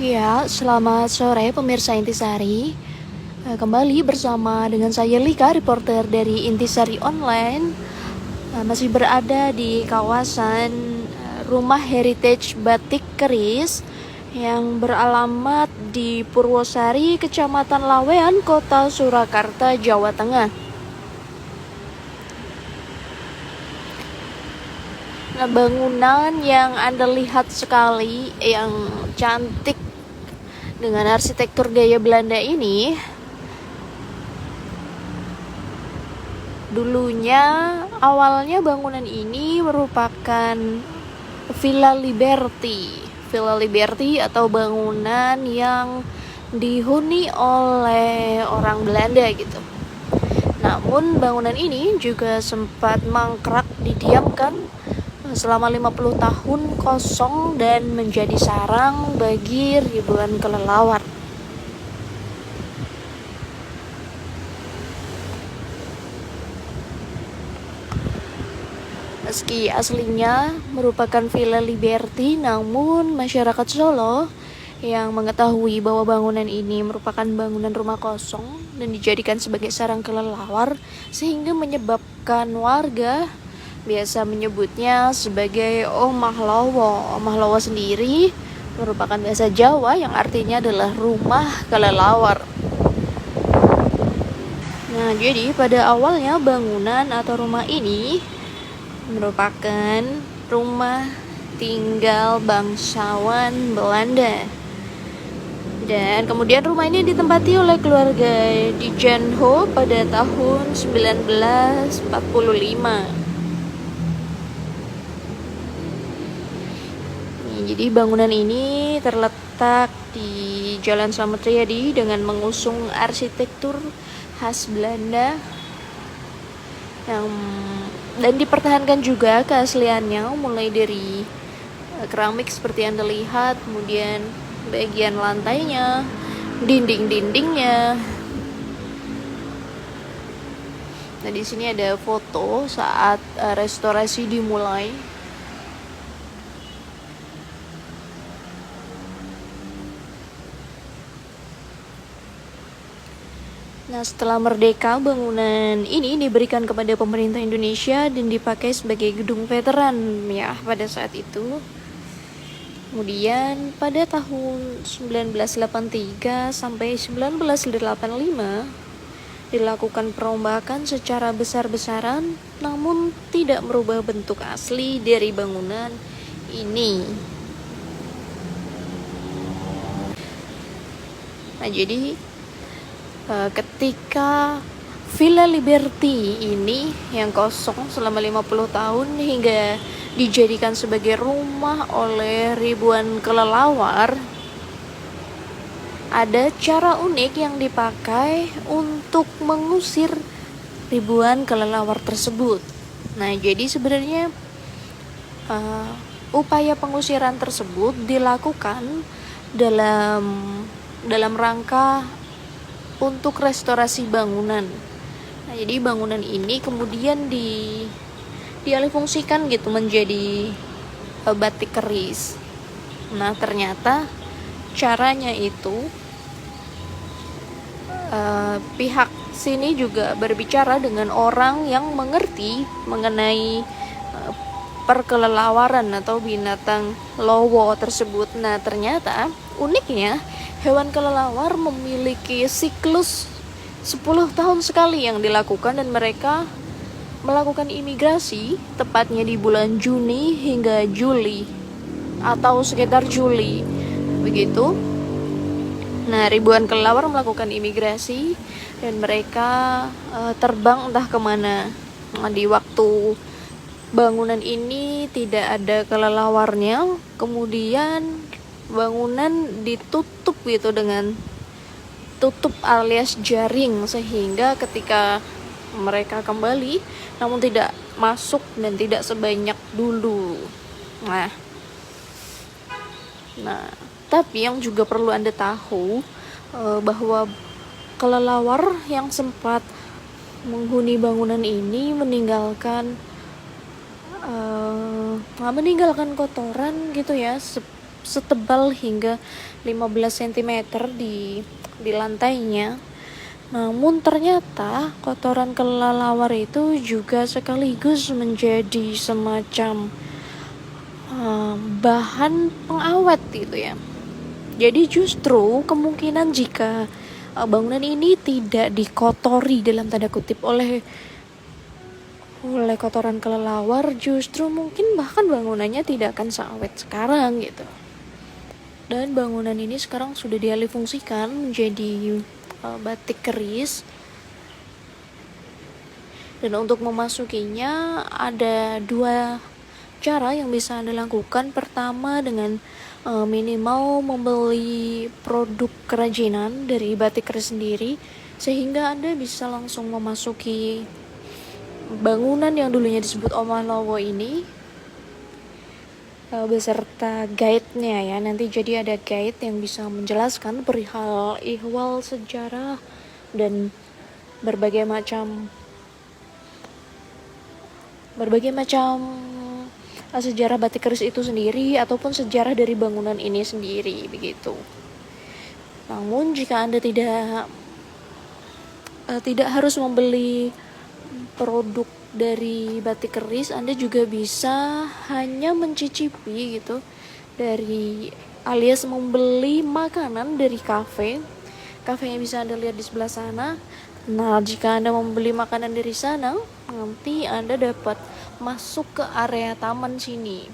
Ya, selamat sore pemirsa Intisari. Kembali bersama dengan saya Lika, reporter dari Intisari Online. Masih berada di kawasan Rumah Heritage Batik Keris yang beralamat di Purwosari, Kecamatan Lawean, Kota Surakarta, Jawa Tengah. Nah, bangunan yang Anda lihat sekali, yang cantik dengan arsitektur gaya Belanda ini, dulunya awalnya bangunan ini merupakan Villa Liberty. Villa Liberty atau bangunan yang dihuni oleh orang Belanda gitu. Namun bangunan ini juga sempat mangkrak didiamkan selama 50 tahun kosong dan menjadi sarang bagi ribuan kelelawar. Meski aslinya merupakan Villa Liberty, namun masyarakat Solo yang mengetahui bahwa bangunan ini merupakan bangunan rumah kosong dan dijadikan sebagai sarang kelelawar, sehingga menyebabkan warga biasa menyebutnya sebagai Omah Lowo. Omah Lowo sendiri merupakan bahasa Jawa yang artinya adalah rumah kelelawar. Nah, jadi pada awalnya bangunan atau rumah ini merupakan rumah tinggal bangsawan Belanda. Dan kemudian rumah ini ditempati oleh keluarga Di Janho pada tahun 1945. Jadi bangunan ini terletak di Jalan Slamet Riyadi dengan mengusung arsitektur khas Belanda dan dipertahankan juga keasliannya, mulai dari keramik seperti yang Anda lihat, kemudian bagian lantainya, dinding-dindingnya. Nah, di sini ada foto saat restorasi dimulai. Nah, setelah merdeka, bangunan ini diberikan kepada pemerintah Indonesia dan dipakai sebagai gedung veteran ya pada saat itu. Kemudian pada tahun 1983 sampai 1985 dilakukan perombakan secara besar-besaran, namun tidak merubah bentuk asli dari bangunan ini. Nah, jadi ketika Villa Liberty ini yang kosong selama 50 tahun hingga dijadikan sebagai rumah oleh ribuan kelelawar, ada cara unik yang dipakai untuk mengusir ribuan kelelawar tersebut. Nah, jadi sebenarnya upaya pengusiran tersebut dilakukan dalam rangka untuk restorasi bangunan. Nah, jadi bangunan ini kemudian dialihfungsikan gitu menjadi batik keris. Nah, ternyata caranya itu pihak sini juga berbicara dengan orang yang mengerti mengenai perkelelawaran atau binatang lowo tersebut. Nah, ternyata uniknya hewan kelelawar memiliki siklus 10 tahun sekali yang dilakukan, dan mereka melakukan imigrasi tepatnya di bulan Juni hingga Juli atau sekitar Juli begitu. Nah, ribuan kelelawar melakukan imigrasi dan mereka terbang entah kemana. Nah, di waktu bangunan ini tidak ada kelelawarnya, kemudian bangunan ditutup gitu dengan tutup alias jaring, sehingga ketika mereka kembali namun tidak masuk dan tidak sebanyak dulu. Nah, tapi yang juga perlu Anda tahu bahwa kelelawar yang sempat menghuni bangunan ini meninggalkan kotoran gitu ya, setebal hingga 15 cm di lantainya. Namun ternyata kotoran kelelawar itu juga sekaligus menjadi semacam bahan pengawet gitu ya. Jadi justru kemungkinan jika bangunan ini tidak dikotori dalam tanda kutip oleh kotoran kelelawar, justru mungkin bahkan bangunannya tidak akan seawet sekarang gitu. Dan bangunan ini sekarang sudah dialih fungsikan menjadi batik keris. Dan untuk memasukinya ada 2 cara yang bisa Anda lakukan. Pertama, dengan minimal membeli produk kerajinan dari batik keris sendiri, sehingga Anda bisa langsung memasuki bangunan yang dulunya disebut Omah Lowo ini beserta guide-nya ya. Nanti jadi ada guide yang bisa menjelaskan perihal ihwal sejarah dan berbagai macam sejarah batik keris itu sendiri ataupun sejarah dari bangunan ini sendiri begitu. Namun jika Anda tidak harus membeli produk dari batik keris, Anda juga bisa hanya mencicipi gitu alias membeli makanan dari kafe yang bisa Anda lihat di sebelah sana. Nah, jika Anda membeli makanan dari sana, nanti Anda dapat masuk ke area taman sini.